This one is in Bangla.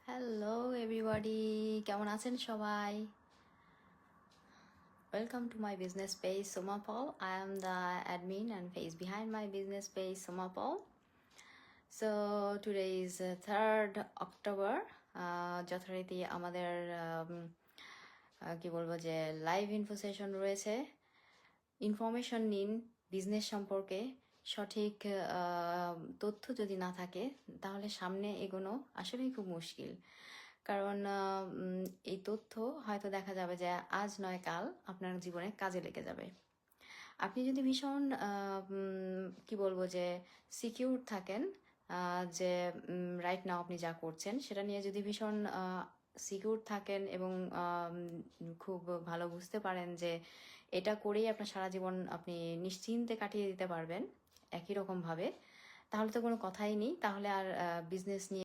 হ্যালো এভরিবডি, কেমন আছেন সবাই? Welcome to my business page Soma Paul. I am the admin and face behind my business page Soma Paul. So today is 3rd October. যথারীতি আমাদের কি বলবো যে লাইভ ইনফো সেশন রয়েছে। ইনফরমেশন নিন বিজনেস সম্পর্কে। সঠিক তথ্য যদি না থাকে তাহলে সামনে এগোনো আসলেই খুব মুশকিল। কারণ এই তথ্য হয়তো দেখা যাবে যে আজ নয় কাল আপনার জীবনে কাজে লেগে যাবে। আপনি যদি ভীষণ কি বলবো যে সিকিউর থাকেন যে রাইট নাও আপনি যা করছেন সেটা নিয়ে যদি ভীষণ সিকিউর থাকেন এবং খুব ভালো বুঝতে পারেন যে এটা করেই আপনার সারা জীবন আপনি নিশ্চিন্তে কাটিয়ে দিতে পারবেন একই রকমভাবে, তাহলে তো কোনো কথাই নেই। তাহলে আর বিজনেস নিয়ে